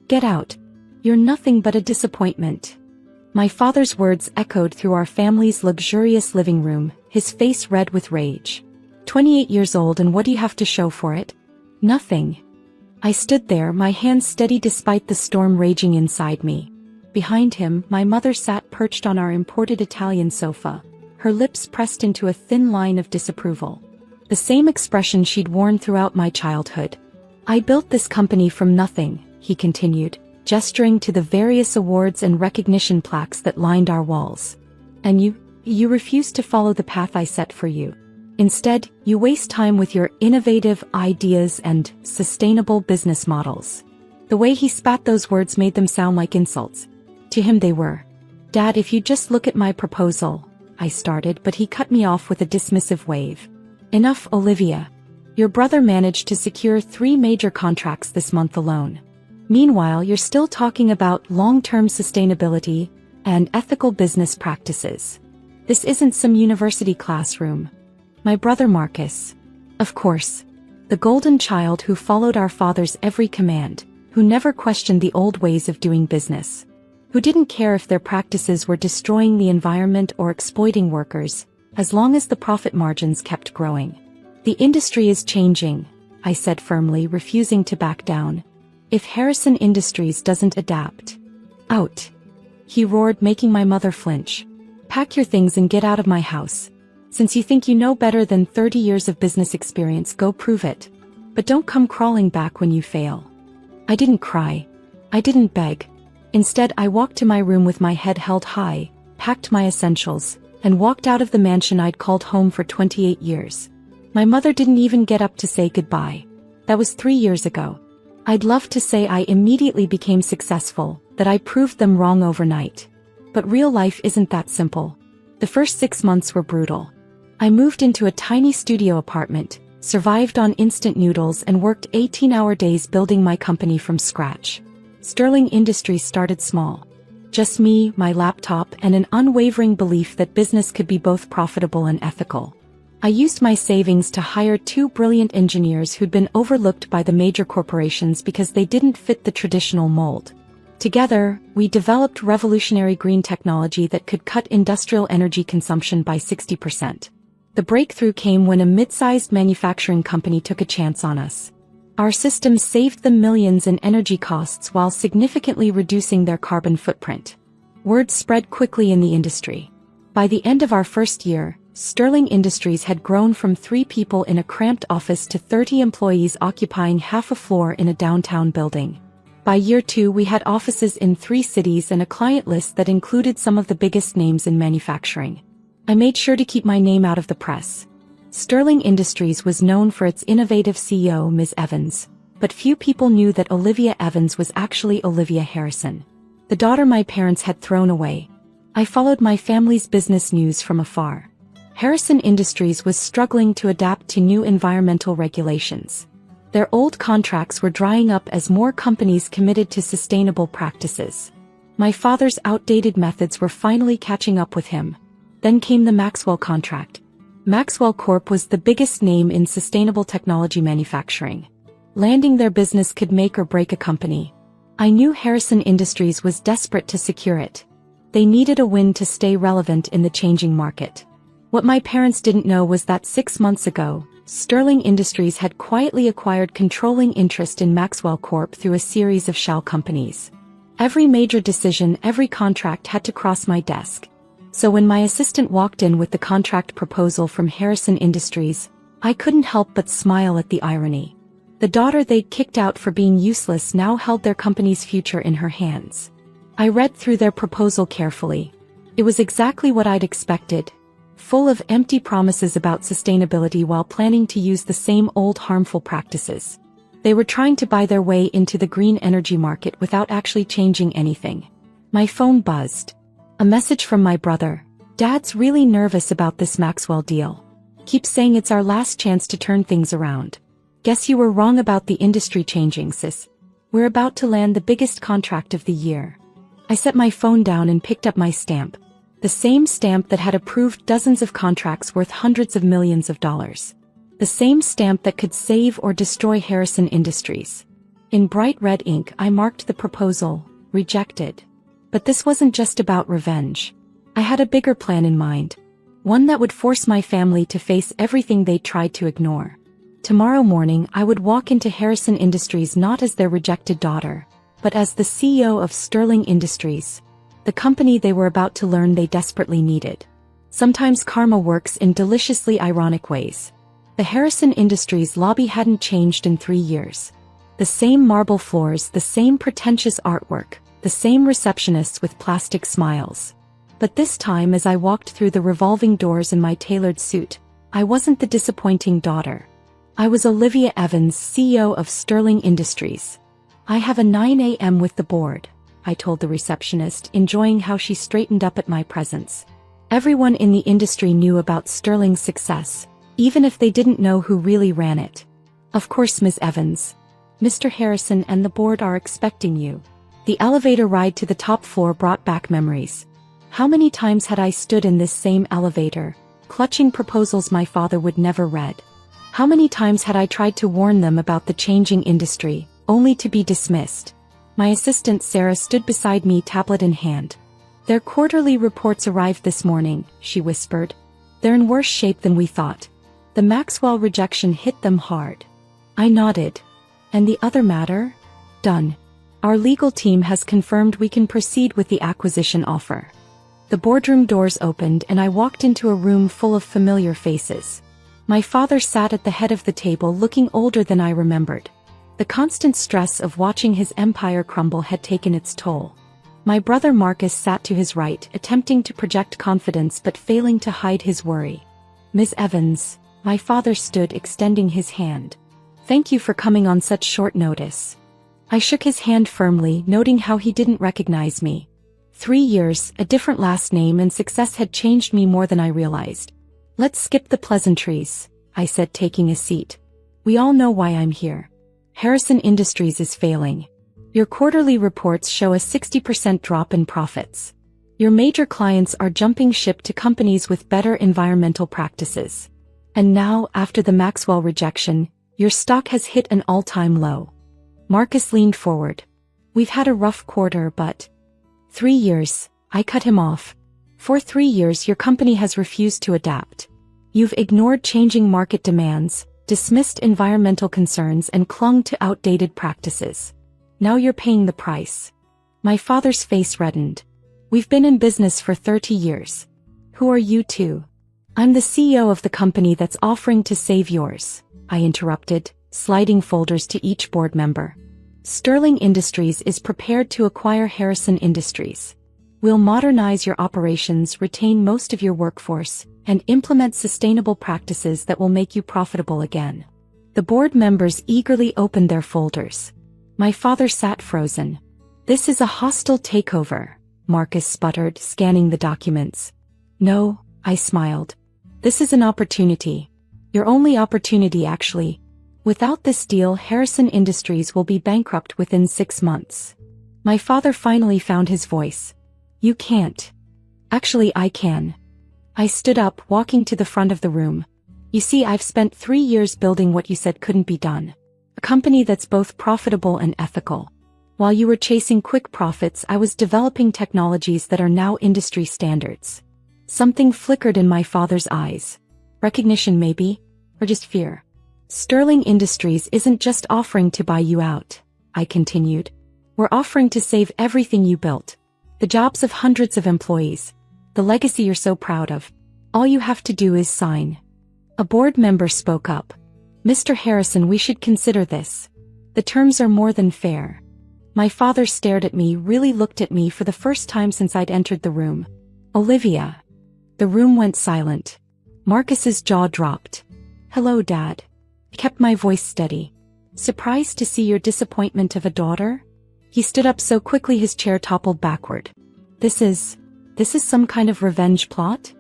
Get out. You're nothing but a disappointment." My father's words echoed through our family's luxurious living room, his face red with rage. 28 years old, and what do you have to show for it? Nothing. I stood there, my hands steady despite the storm raging inside me. Behind him, my mother sat perched on our imported Italian sofa, her lips pressed into a thin line of disapproval. The same expression she'd worn throughout my childhood. "I built this company from nothing," he continued, gesturing to the various awards and recognition plaques that lined our walls. "And you refuse to follow the path I set for you. Instead, you waste time with your innovative ideas and sustainable business models." The way he spat those words made them sound like insults. To him they were. "Dad, if you just look at my proposal," I started, but he cut me off with a dismissive wave. "Enough, Olivia. Your brother managed to secure 3 major contracts this month alone. Meanwhile, you're still talking about long-term sustainability and ethical business practices. This isn't some university classroom." My brother Marcus. Of course. The golden child who followed our father's every command, who never questioned the old ways of doing business, who didn't care if their practices were destroying the environment or exploiting workers, as long as the profit margins kept growing. "The industry is changing," I said firmly, refusing to back down. "If Harrison Industries doesn't adapt, out," he roared, making my mother flinch. "Pack your things and get out of my house. Since you think you know better than 30 years of business experience, go prove it. But don't come crawling back when you fail." I didn't cry. I didn't beg. Instead, I walked to my room with my head held high, packed my essentials, and walked out of the mansion I'd called home for 28 years. My mother didn't even get up to say goodbye. That was 3 years ago. I'd love to say I immediately became successful, that I proved them wrong overnight. But real life isn't that simple. The first 6 months were brutal. I moved into a tiny studio apartment, survived on instant noodles, and worked 18-hour days building my company from scratch. Sterling Industries started small. Just me, my laptop, and an unwavering belief that business could be both profitable and ethical. I used my savings to hire 2 brilliant engineers who'd been overlooked by the major corporations because they didn't fit the traditional mold. Together, we developed revolutionary green technology that could cut industrial energy consumption by 60%. The breakthrough came when a mid-sized manufacturing company took a chance on us. Our systems saved them millions in energy costs while significantly reducing their carbon footprint. Word spread quickly in the industry. By the end of our first year, Sterling Industries had grown from 3 people in a cramped office to 30 employees occupying half a floor in a downtown building. By year 2, we had offices in 3 cities and a client list that included some of the biggest names in manufacturing. I made sure to keep my name out of the press. Sterling Industries was known for its innovative CEO, Ms. Evans, but few people knew that Olivia Evans was actually Olivia Harrison, the daughter my parents had thrown away. I followed my family's business news from afar. Harrison Industries was struggling to adapt to new environmental regulations. Their old contracts were drying up as more companies committed to sustainable practices. My father's outdated methods were finally catching up with him. Then came the Maxwell contract. Maxwell Corp was the biggest name in sustainable technology manufacturing. Landing their business could make or break a company. I knew Harrison Industries was desperate to secure it. They needed a win to stay relevant in the changing market. What my parents didn't know was that 6 months ago, Sterling Industries had quietly acquired controlling interest in Maxwell Corp through a series of shell companies. Every major decision, every contract had to cross my desk. So when my assistant walked in with the contract proposal from Harrison Industries, I couldn't help but smile at the irony. The daughter they'd kicked out for being useless now held their company's future in her hands. I read through their proposal carefully. It was exactly what I'd expected, full of empty promises about sustainability while planning to use the same old harmful practices. They were trying to buy their way into the green energy market without actually changing anything. My phone buzzed. A message from my brother. "Dad's really nervous about this Maxwell deal. Keeps saying it's our last chance to turn things around. Guess you were wrong about the industry changing, sis. We're about to land the biggest contract of the year." I set my phone down and picked up my stamp. The same stamp that had approved dozens of contracts worth hundreds of millions of dollars. The same stamp that could save or destroy Harrison Industries. In bright red ink I marked the proposal, rejected. But this wasn't just about revenge. I had a bigger plan in mind. One that would force my family to face everything they tried to ignore. Tomorrow morning I would walk into Harrison Industries not as their rejected daughter, but as the CEO of Sterling Industries, the company they were about to learn they desperately needed. Sometimes karma works in deliciously ironic ways. The Harrison Industries lobby hadn't changed in 3 years. The same marble floors, the same pretentious artwork, the same receptionists with plastic smiles. But this time as I walked through the revolving doors in my tailored suit, I wasn't the disappointing daughter. I was Olivia Evans, CEO of Sterling Industries. I have a 9 a.m. with the board, I told the receptionist, enjoying how she straightened up at my presence. Everyone in the industry knew about Sterling's success, even if they didn't know who really ran it. Of course, Ms. Evans. Mr. Harrison and the board are expecting you. The elevator ride to the top floor brought back memories. How many times had I stood in this same elevator, clutching proposals my father would never read? How many times had I tried to warn them about the changing industry, only to be dismissed? My assistant Sarah stood beside me, tablet in hand. Their quarterly reports arrived this morning, she whispered. They're in worse shape than we thought. The Maxwell rejection hit them hard. I nodded. And the other matter? Done. Our legal team has confirmed we can proceed with the acquisition offer. The boardroom doors opened and I walked into a room full of familiar faces. My father sat at the head of the table looking older than I remembered. The constant stress of watching his empire crumble had taken its toll. My brother Marcus sat to his right, attempting to project confidence but failing to hide his worry. Ms. Evans, my father stood, extending his hand. Thank you for coming on such short notice. I shook his hand firmly, noting how he didn't recognize me. 3 years, a different last name, and success had changed me more than I realized. Let's skip the pleasantries, I said, taking a seat. We all know why I'm here. Harrison Industries is failing. Your quarterly reports show a 60% drop in profits. Your major clients are jumping ship to companies with better environmental practices. And now, after the Maxwell rejection, your stock has hit an all-time low. Marcus leaned forward. We've had a rough quarter, but 3 years, I cut him off. For 3 years your company has refused to adapt. You've ignored changing market demands, dismissed environmental concerns, and clung to outdated practices. Now you're paying the price. My father's face reddened. We've been in business for 30 years. Who are you two? I'm the CEO of the company that's offering to save yours, I interrupted, sliding folders to each board member. Sterling Industries is prepared to acquire Harrison Industries. We'll modernize your operations, retain most of your workforce, and implement sustainable practices that will make you profitable again. The board members eagerly opened their folders. My father sat frozen. This is a hostile takeover, Marcus sputtered, scanning the documents. No, I smiled. This is an opportunity. Your only opportunity, actually. Without this deal, Harrison Industries will be bankrupt within 6 months. My father finally found his voice. You can't. Actually, I can. I stood up, walking to the front of the room. You see, I've spent 3 years building what you said couldn't be done. A company that's both profitable and ethical. While you were chasing quick profits, I was developing technologies that are now industry standards. Something flickered in my father's eyes. Recognition maybe, or just fear. Sterling Industries isn't just offering to buy you out, I continued. We're offering to save everything you built. The jobs of hundreds of employees. The legacy you're so proud of. All you have to do is sign. A board member spoke up. Mr. Harrison, we should consider this. The terms are more than fair. My father stared at me, really looked at me for the first time since I'd entered the room. Olivia. The room went silent. Marcus's jaw dropped. Hello, Dad. I kept my voice steady. Surprised to see your disappointment of a daughter? He stood up so quickly his chair toppled backward. This is some kind of revenge plot?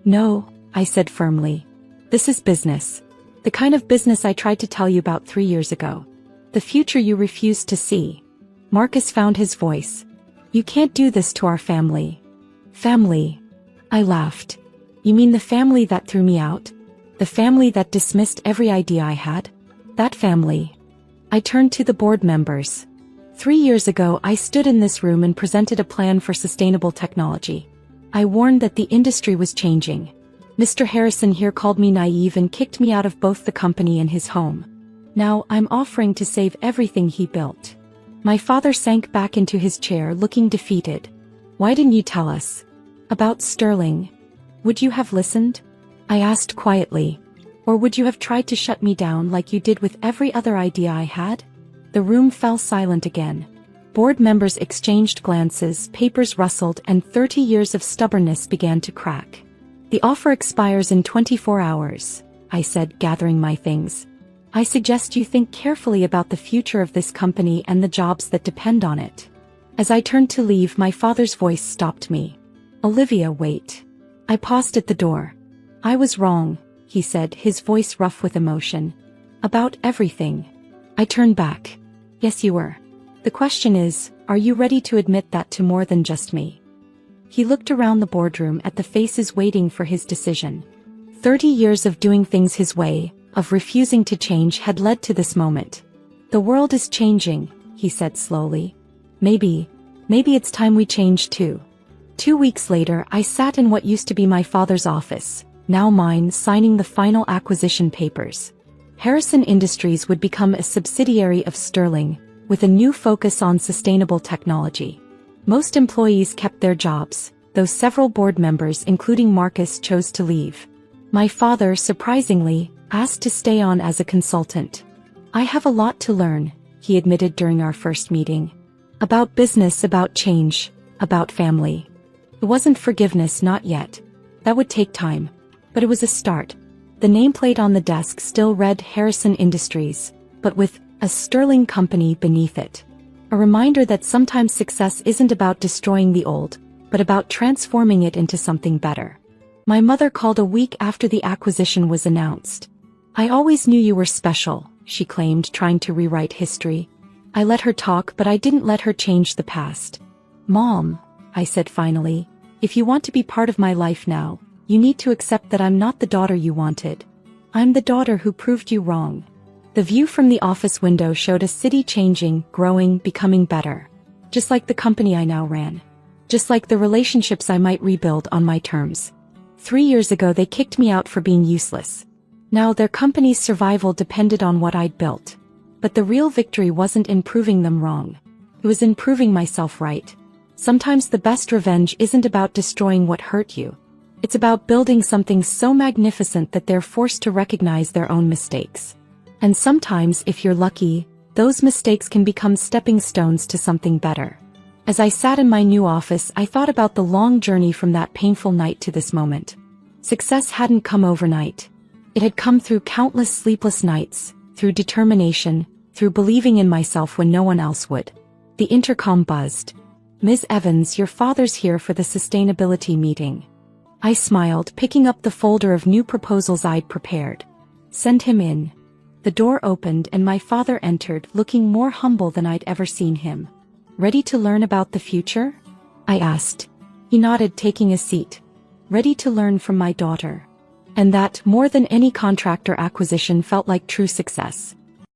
No, I said firmly. This is business. The kind of business I tried to tell you about 3 years ago. The future you refused to see. Marcus found his voice. You can't do this to our family. Family. I laughed. You mean the family that threw me out? The family that dismissed every idea I had? That family. I turned to the board members. 3 years ago, I stood in this room and presented a plan for sustainable technology. I warned that the industry was changing. Mr. Harrison here called me naive and kicked me out of both the company and his home. Now I'm offering to save everything he built. My father sank back into his chair, looking defeated. Why didn't you tell us about Sterling? Would you have listened? I asked quietly. Or would you have tried to shut me down like you did with every other idea I had? The room fell silent again. Board members exchanged glances, papers rustled, and 30 years of stubbornness began to crack. The offer expires in 24 hours, I said, gathering my things. I suggest you think carefully about the future of this company and the jobs that depend on it. As I turned to leave, my father's voice stopped me. Olivia, wait. I paused at the door. I was wrong, he said, his voice rough with emotion. About everything. I turned back. Yes, you were. The question is, are you ready to admit that to more than just me? He looked around the boardroom at the faces waiting for his decision. 30 years of doing things his way, of refusing to change, had led to this moment. The world is changing, he said slowly. Maybe it's time we change too. 2 weeks later, I sat in what used to be my father's office, now mine, signing the final acquisition papers. Harrison Industries would become a subsidiary of Sterling, with a new focus on sustainable technology. Most employees kept their jobs, though several board members, including Marcus, chose to leave. My father, surprisingly, asked to stay on as a consultant. I have a lot to learn, he admitted during our first meeting. About business, about change, about family. It wasn't forgiveness, not yet. That would take time. But it was a start. The nameplate on the desk still read Harrison Industries, but with a Sterling company beneath it. A reminder that sometimes success isn't about destroying the old, but about transforming it into something better. My mother called a week after the acquisition was announced. I always knew you were special, she claimed, trying to rewrite history. I let her talk, but I didn't let her change the past. Mom, I said finally, if you want to be part of my life now, you need to accept that I'm not the daughter you wanted. I'm the daughter who proved you wrong. The view from the office window showed a city changing, growing, becoming better. Just like the company I now ran. Just like the relationships I might rebuild on my terms. 3 years ago they kicked me out for being useless. Now their company's survival depended on what I'd built. But the real victory wasn't in proving them wrong. It was in proving myself right. Sometimes the best revenge isn't about destroying what hurt you. It's about building something so magnificent that they're forced to recognize their own mistakes. And sometimes, if you're lucky, those mistakes can become stepping stones to something better. As I sat in my new office, I thought about the long journey from that painful night to this moment. Success hadn't come overnight. It had come through countless sleepless nights, through determination, through believing in myself when no one else would. The intercom buzzed. Ms. Evans, your father's here for the sustainability meeting. I smiled, picking up the folder of new proposals I'd prepared. Send him in. The door opened and my father entered, looking more humble than I'd ever seen him. Ready to learn about the future? I asked. He nodded, taking a seat. Ready to learn from my daughter. And that, more than any contractor acquisition, felt like true success.